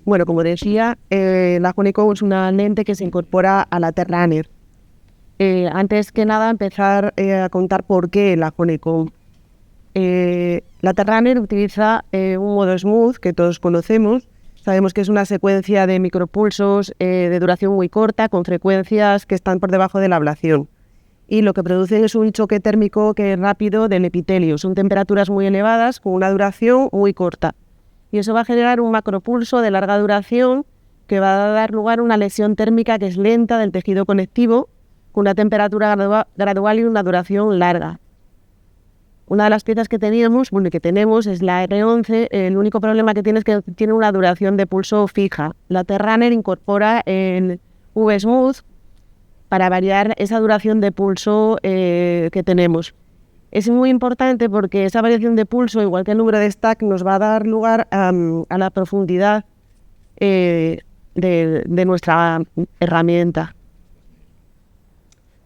Bueno, como decía, la Honeycomb es una lente que se incorpora a la T-Runner. Antes que nada, empezar a contar por qué la Honeycomb. La T-Runner utiliza un modo smooth que todos conocemos. Sabemos que es una secuencia de micropulsos de duración muy corta, con frecuencias que están por debajo de la ablación. Y lo que producen es un choque térmico que es rápido del epitelio. Son temperaturas muy elevadas con una duración muy corta. Y eso va a generar un macropulso de larga duración que va a dar lugar a una lesión térmica que es lenta del tejido conectivo, con una temperatura gradual y una duración larga. Una de las piezas que tenemos es la R11. El único problema que tiene es que tiene una duración de pulso fija. La T-Runner incorpora el V-Smooth para variar esa duración de pulso que tenemos. Es muy importante porque esa variación de pulso, igual que el número de stack, nos va a dar lugar a la profundidad de nuestra herramienta.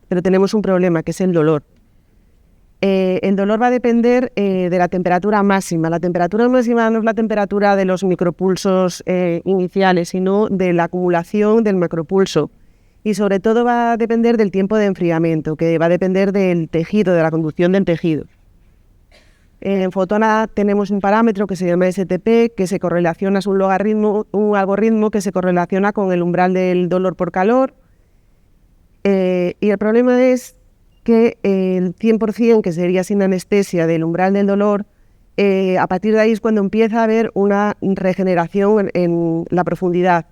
Pero tenemos un problema, que es el dolor. El dolor va a depender de la temperatura máxima. La temperatura máxima no es la temperatura de los micropulsos iniciales, sino de la acumulación del macropulso. Y sobre todo va a depender del tiempo de enfriamiento, que va a depender del tejido, de la conducción del tejido. En Fotona tenemos un parámetro que se llama STP, que se correlaciona, es un algoritmo que se correlaciona con el umbral del dolor por calor. Y el problema es que el 100%, que sería sin anestesia, del umbral del dolor, a partir de ahí es cuando empieza a haber una regeneración en la profundidad.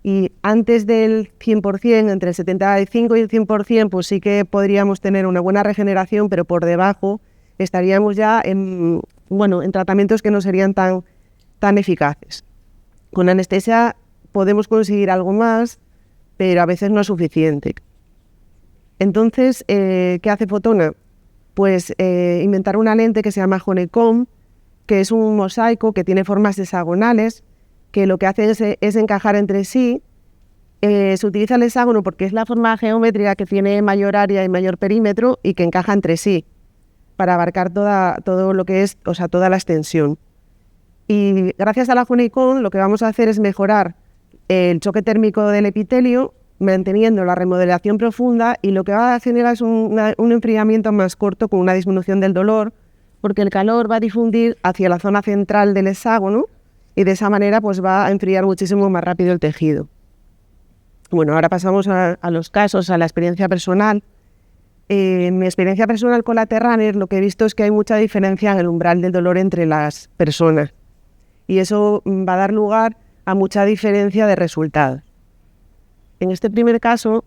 Y antes del 100%, entre el 75 y el 100%, pues sí que podríamos tener una buena regeneración, pero por debajo estaríamos ya en tratamientos que no serían tan eficaces. Con anestesia podemos conseguir algo más, pero a veces no es suficiente. Entonces, ¿qué hace Fotona? Pues inventar una lente que se llama Honeycomb, que es un mosaico que tiene formas hexagonales, que lo que hace es encajar entre sí. Se utiliza el hexágono porque es la forma geométrica que tiene mayor área y mayor perímetro y que encaja entre sí para abarcar todo lo que es, toda la extensión. Y gracias a la Honeycomb lo que vamos a hacer es mejorar el choque térmico del epitelio, manteniendo la remodelación profunda, y lo que va a generar es un enfriamiento más corto con una disminución del dolor, porque el calor va a difundir hacia la zona central del hexágono y de esa manera pues va a enfriar muchísimo más rápido el tejido. Bueno, ahora pasamos a los casos, a la experiencia personal. En mi experiencia personal con la T-Runner, lo que he visto es que hay mucha diferencia en el umbral del dolor entre las personas, y eso va a dar lugar a mucha diferencia de resultados. En este primer caso,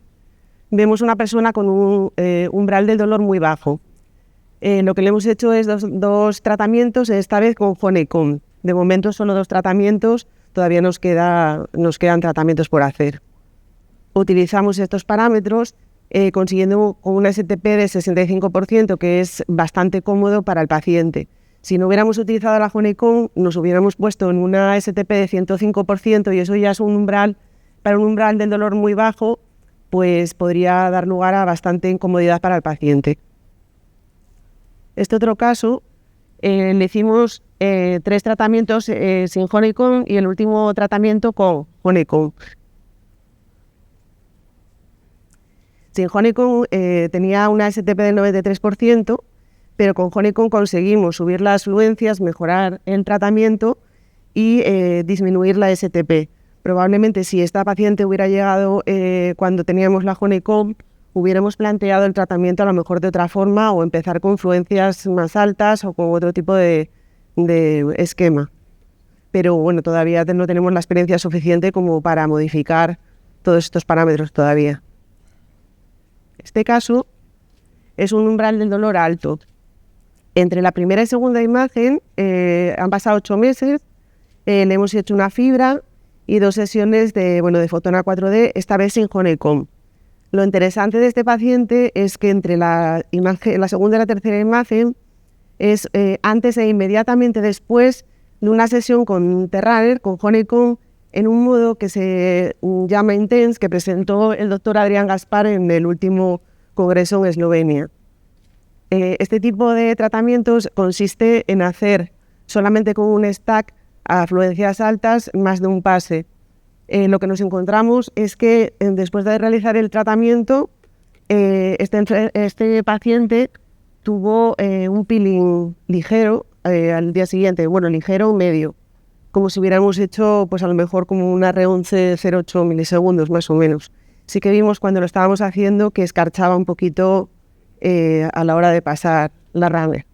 vemos una persona con un umbral del dolor muy bajo. Lo que le hemos hecho es dos tratamientos, esta vez con Honeycomb. De momento solo 2 tratamientos, todavía nos quedan tratamientos por hacer. Utilizamos estos parámetros consiguiendo un STP de 65%, que es bastante cómodo para el paciente. Si no hubiéramos utilizado la Honeycomb, nos hubiéramos puesto en una STP de 105%, y eso ya es para un umbral del dolor muy bajo, pues podría dar lugar a bastante incomodidad para el paciente. Este otro caso, le hicimos 3 tratamientos sin Honeycomb y el último tratamiento con Honeycomb. Sin Honeycomb tenía una STP del 93%, pero con Honeycomb conseguimos subir las fluencias, mejorar el tratamiento y disminuir la STP. Probablemente si esta paciente hubiera llegado cuando teníamos la Honeycomb, hubiéramos planteado el tratamiento a lo mejor de otra forma, o empezar con fluencias más altas o con otro tipo de esquema. Pero bueno, todavía no tenemos la experiencia suficiente como para modificar todos estos parámetros todavía. Este caso es un umbral del dolor alto. Entre la primera y segunda imagen han pasado 8 meses, le hemos hecho una fibra y 2 sesiones de Fotona 4D, esta vez sin Honeycomb. Lo interesante de este paciente es que entre la segunda y la tercera imagen es antes e inmediatamente después de una sesión con T-Runner, con Honeycomb, en un modo que se llama Intense, que presentó el doctor Adrián Gaspar en el último congreso en Eslovenia. Este tipo de tratamientos consiste en hacer solamente con un stack a fluencias altas más de un pase. lo que nos encontramos es que después de realizar el tratamiento, este paciente tuvo un peeling ligero al día siguiente, bueno, ligero o medio, como si hubiéramos hecho pues a lo mejor como una R11 0,8 milisegundos más o menos. Sí que vimos cuando lo estábamos haciendo que escarchaba un poquito a la hora de pasar la runner.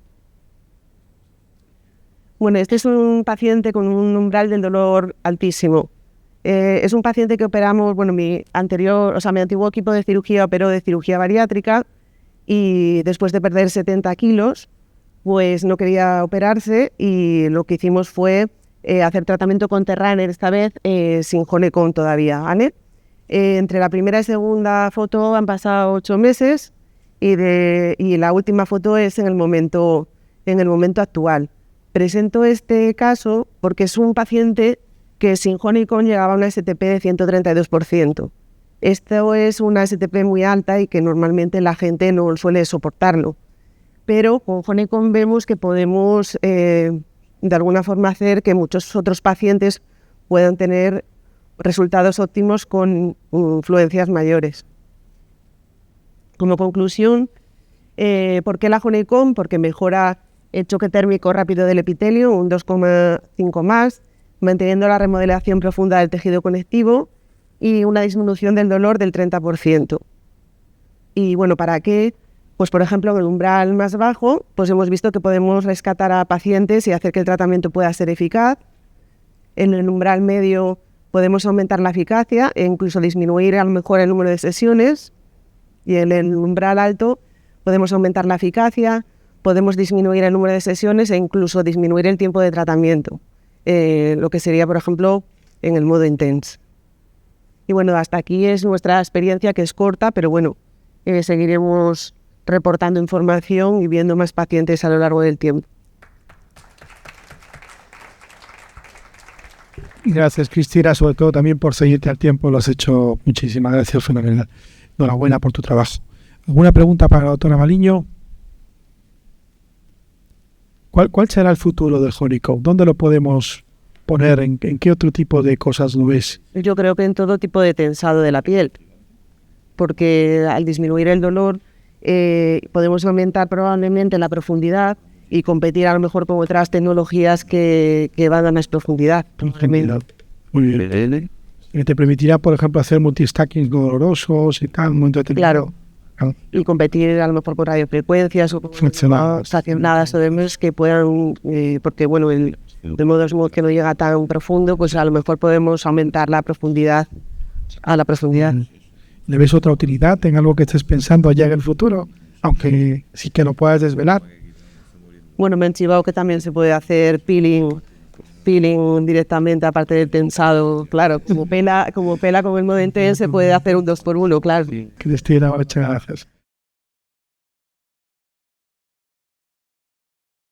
Bueno, este es un paciente con un umbral del dolor altísimo. Es un paciente que operamos, bueno, mi antiguo equipo de cirugía operó de cirugía bariátrica y después de perder 70 kilos, pues no quería operarse y lo que hicimos fue hacer tratamiento con Terraner, esta vez sin Honeycomb todavía, ¿vale? Entre la primera y segunda foto han pasado 8 meses y la última foto es en el momento actual. Presento este caso porque es un paciente que sin Honeycomb llegaba a una STP de 132%. Esto es una STP muy alta y que normalmente la gente no suele soportarlo. Pero con Honeycomb vemos que podemos de alguna forma hacer que muchos otros pacientes puedan tener resultados óptimos con influencias mayores. Como conclusión, ¿por qué la Honeycomb? Porque mejora el choque térmico rápido del epitelio, un 2,5 más, manteniendo la remodelación profunda del tejido conectivo y una disminución del dolor del 30%. Y bueno, ¿para qué? Pues por ejemplo, en el umbral más bajo, pues hemos visto que podemos rescatar a pacientes y hacer que el tratamiento pueda ser eficaz. En el umbral medio podemos aumentar la eficacia e incluso disminuir a lo mejor el número de sesiones. Y en el umbral alto podemos aumentar la eficacia, podemos disminuir el número de sesiones e incluso disminuir el tiempo de tratamiento. Lo que sería, por ejemplo, en el modo intense. Y bueno, hasta aquí es nuestra experiencia, que es corta, pero bueno, seguiremos reportando información y viendo más pacientes a lo largo del tiempo. Gracias, Cristina, sobre todo también por seguirte al tiempo. Lo has hecho. Muchísimas gracias, fenomenal. Enhorabuena por tu trabajo. ¿Alguna pregunta para la doctora Valiño? ¿Cuál será el futuro del Honeycomb? ¿Dónde lo podemos poner? ¿En qué otro tipo de cosas lo ves? Yo creo que en todo tipo de tensado de la piel, porque al disminuir el dolor podemos aumentar probablemente la profundidad y competir a lo mejor con otras tecnologías que van a más profundidad. Muy bien. Te permitirá, por ejemplo, hacer multistacking dolorosos y tal, un momento determinado. Claro. Y competir a lo mejor por radiofrecuencias o estacionadas o demás que puedan, porque bueno, de modo que no llega tan profundo, pues a lo mejor podemos aumentar la profundidad a la profundidad. ¿Le ves otra utilidad en algo que estés pensando allá en el futuro? Aunque sí que lo puedas desvelar. Bueno, me han chivado que también se puede hacer peeling directamente aparte del tensado, claro, como pela con el modo intense se puede hacer un 2x1, claro. Cristina, muchas gracias.